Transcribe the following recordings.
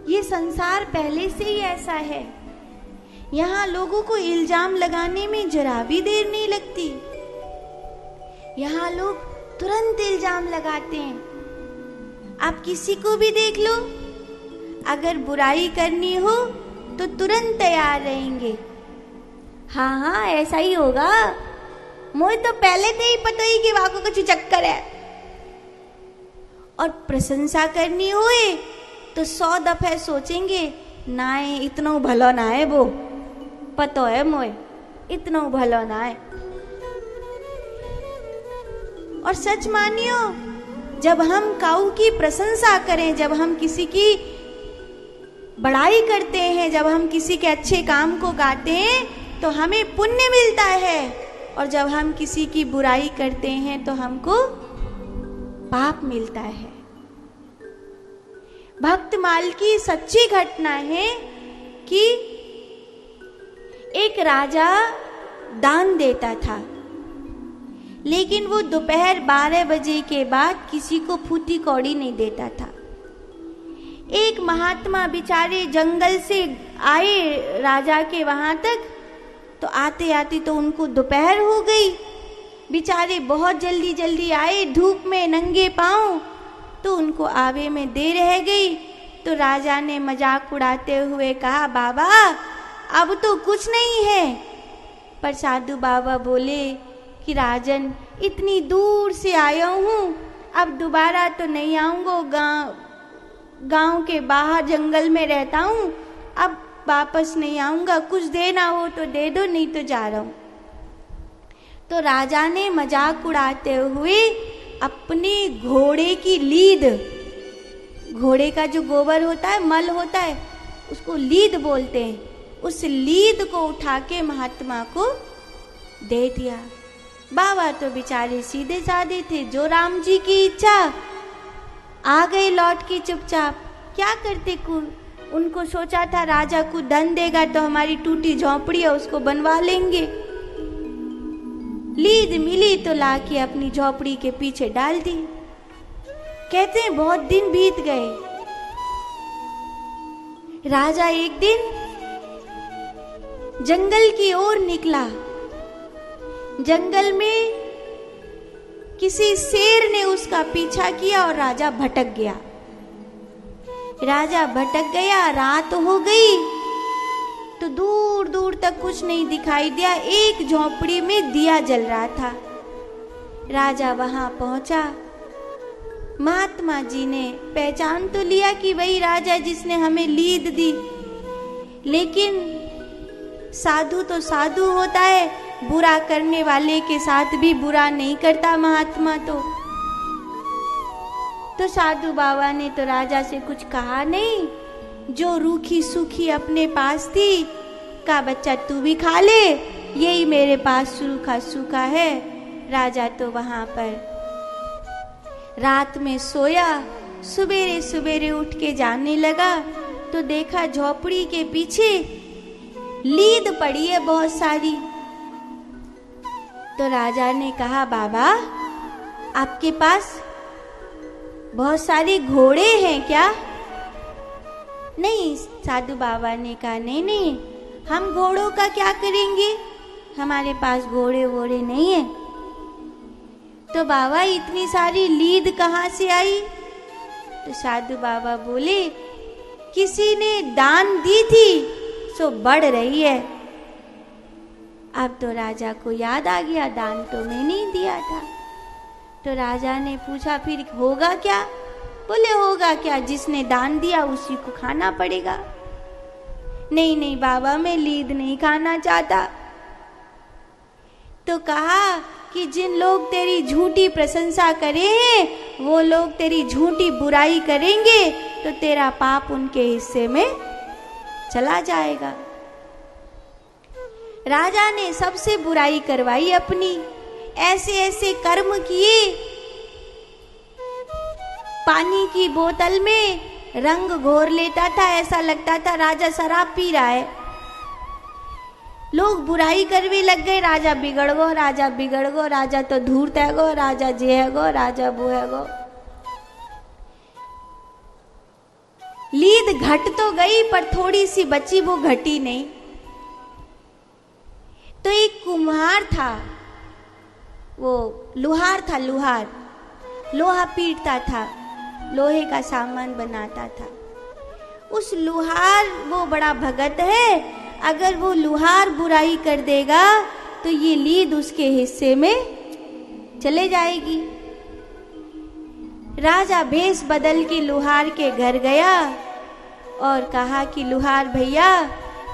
ये संसार पहले से ही ऐसा है। यहाँ लोगों को इल्जाम लगाने में जरा भी देर नहीं लगती। यहाँ लोग तुरंत इल्जाम लगाते हैं। आप किसी को भी देख लो, अगर बुराई करनी हो तो तुरंत तैयार रहेंगे। हाँ हाँ ऐसा ही होगा, मुझे तो पहले से ही पता ही कि वाको कुछ चक्कर है। और प्रशंसा करनी होए तो 100 दफे सोचेंगे, ना इतना भलो ना है, वो पतो है मोए इतना भलो ना है। और सच मानियो, जब हम काऊ की प्रशंसा करें, जब हम किसी की बड़ाई करते हैं, जब हम किसी के अच्छे काम को गाते हैं तो हमें पुण्य मिलता है। और जब हम किसी की बुराई करते हैं तो हमको पाप मिलता है। भक्तमाल की सच्ची घटना है कि एक राजा दान देता था, लेकिन वो दोपहर 12 बजे के बाद किसी को फूटी कौड़ी नहीं देता था। एक महात्मा बेचारे जंगल से आए राजा के वहां तक, तो आते आते तो उनको दोपहर हो गई। बेचारे बहुत जल्दी जल्दी आए, धूप में नंगे पांव, तो उनको आवे में देर रह गई। तो राजा ने मजाक उड़ाते हुए कहा, बाबा अब तो कुछ नहीं है। पर साधु बाबा बोले कि राजन, इतनी दूर से आया हूँ, अब दोबारा तो नहीं आऊंगा। गांव के बाहर जंगल में रहता हूँ, अब वापस नहीं आऊंगा। कुछ देना हो तो दे दो, नहीं तो जा रहा हूँ। तो राजा ने मजाक उड़ाते हुए अपने घोड़े की लीद, घोड़े का जो गोबर होता है, मल होता है, उसको लीद बोलते हैं, उस लीद को उठा के महात्मा को दे दिया। बाबा तो बेचारे सीधे साधे थे, जो राम जी की इच्छा, आ गए लौट के चुपचाप। क्या करते उनको सोचा था राजा को धन देगा तो हमारी टूटी झोंपड़ी है उसको बनवा लेंगे। लीद मिली तो लाके अपनी झोंपड़ी के पीछे डाल दी। कहते हैं बहुत दिन बीत गए। राजा एक दिन जंगल की ओर निकला। जंगल में किसी शेर ने उसका पीछा किया और राजा भटक गया। राजा भटक गया, रात हो गई तो दूर दूर तक कुछ नहीं दिखाई दिया। एक झोंपड़ी में दिया जल रहा था। राजा वहां पहुंचा। महात्मा जी ने पहचान तो लिया कि वही राजा जिसने हमें लीद दी, लेकिन साधु तो साधु होता है, बुरा करने वाले के साथ भी बुरा नहीं करता महात्मा। तो साधु बाबा ने तो राजा से कुछ कहा नहीं। जो रूखी सूखी अपने पास थी, का बच्चा तू भी खा ले, यही मेरे पास सूखा सूखा है। राजा तो वहां पर रात में सोया। सुबेरे सुबेरे उठ के जाने लगा तो देखा झोपड़ी के पीछे लीद पड़ी है बहुत सारी। तो राजा ने कहा, बाबा आपके पास बहुत सारे घोड़े हैं क्या? नहीं। साधु बाबा ने कहा, नहीं नहीं, हम घोड़ों का क्या करेंगे, हमारे पास घोड़े वोड़े नहीं है। तो बाबा इतनी सारी लीद कहाँ से आई? तो साधु बाबा बोले, किसी ने दान दी थी सो बढ़ रही है। अब तो राजा को याद आ गया, दान तो मैं नहीं दिया था। तो राजा ने पूछा, फिर होगा क्या? बोले, होगा क्या, जिसने दान दिया उसी को खाना पड़ेगा। नहीं नहीं बाबा, मैं लीद नहीं खाना चाहता। तो कहा कि जिन लोग तेरी झूठी प्रशंसा करे हैं, वो लोग तेरी झूठी बुराई करेंगे तो तेरा पाप उनके हिस्से में चला जाएगा। राजा ने सबसे बुराई करवाई अपनी, ऐसे ऐसे कर्म किए। पानी की बोतल में रंग घोर लेता था, ऐसा लगता था राजा शराब पी रहा है। लोग बुराई करने लग गए, राजा बिगड़ गो, राजा बिगड़ गो, राजा तो धूर्त है गो, राजा जे है गो, राजा वो है गो। लीद घट तो गई पर थोड़ी सी बची, वो घटी नहीं। तो एक कुम्हार था, वो लुहार था, लुहार लोहा पीटता था, लोहे का सामान बनाता था। उस लुहार, वो बड़ा भगत है, अगर वो लुहार बुराई कर देगा तो ये लीद उसके हिस्से में चले जाएगी। राजा भेष बदल के लुहार के घर गया और कहा कि लुहार भैया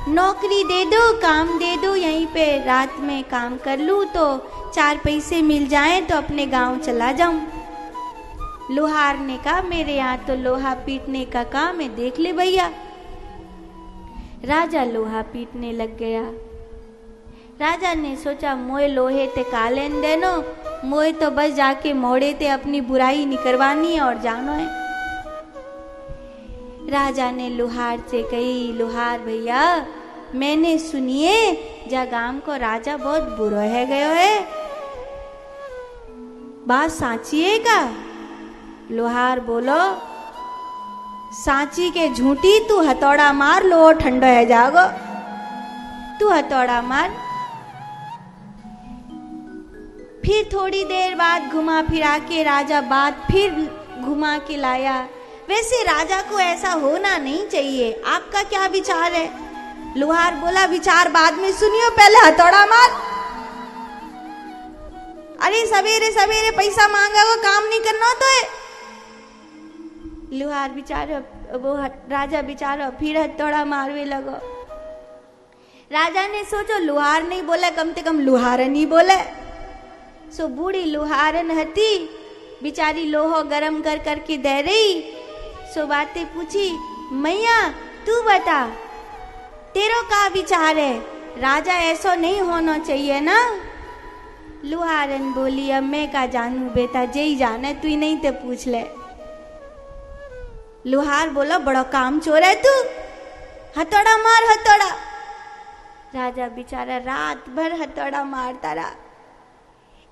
नौकरी दे दो, काम दे दो, यहीं पे रात में काम कर लूँ तो 4 पैसे मिल जाएं तो अपने गांव चला जाऊं। लुहार ने कहा मेरे यहाँ तो लोहा पीटने का काम है, देख ले भैया। राजा लोहा पीटने लग गया। राजा ने सोचा मोए लोहे ते कालेन देनो, मोए तो बस जाके मोड़े ते अपनी बुराई निकलवानी है और जानो है। राजा ने लुहार से कही लुहार भैया मैंने सुनिए जा गांव को राजा बहुत बुरो है गयो है, बात साची है का? लुहार बोलो साची के झूठी, तू हथौड़ा मार, लो ठंडो है जागो, तू हथौड़ा मार। फिर थोड़ी देर बाद घुमा फिरा के राजा बात फिर घुमा के लाया। वैसे राजा को ऐसा होना नहीं चाहिए, आपका क्या विचार है? लुहार बोला विचार बाद में सुनियो, पहले हथौड़ा मार। अरे सवेरे सवेरे पैसा मांगा वो काम नहीं करना तो है। लुहार बेचारा, वो राजा बेचारा फिर हथौड़ा मारवे लगो। राजा ने सोचो लुहार नहीं बोला, कम से कम लुहारन ही बोले। सो बूढ़ी लुहारन हती, बिचारी लोहो गरम कर करके दे रही। सो बातें पूछी, मैया तू बता तेरो का विचार है, राजा ऐसा नहीं होना चाहिए ना? लुहारन बोली अब मैं का जानू बेटा, जे ही जाने तू ही नहीं तो पूछ ले। लुहार बोला बड़ा काम चोर है तू, हथौड़ा मार हथौड़ा। राजा बेचारा रात भर हथौड़ा मारता रहा।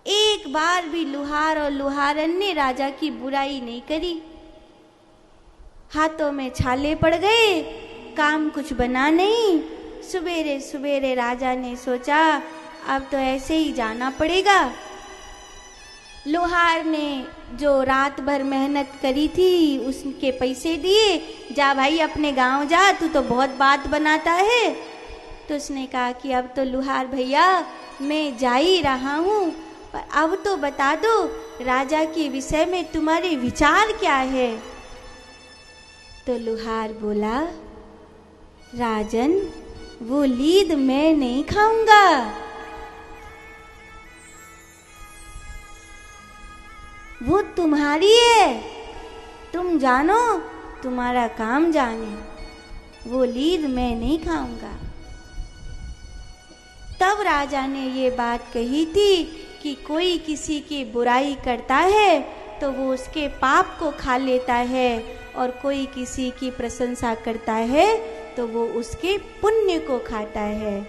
एक बार भी लुहार और लुहारन ने राजा की बुराई नहीं करी। हाथों में छाले पड़ गए, काम कुछ बना नहीं। सवेरे सवेरे राजा ने सोचा अब तो ऐसे ही जाना पड़ेगा। लुहार ने जो रात भर मेहनत करी थी उसके पैसे दिए, जा भाई अपने गांव जा, तू तो बहुत बात बनाता है। तो उसने कहा कि अब तो लुहार भैया मैं जा ही रहा हूँ, पर अब तो बता दो राजा के विषय में तुम्हारे विचार क्या है? तो लुहार बोला राजन वो लीद मैं नहीं खाऊंगा, वो तुम्हारी है, तुम जानो, तुम्हारा काम जाने, वो लीद मैं नहीं खाऊंगा। तब राजा ने ये बात कही थी कि कोई किसी की बुराई करता है तो वो उसके पाप को खा लेता है, और कोई किसी की प्रशंसा करता है तो वो उसके पुण्य को खाता है।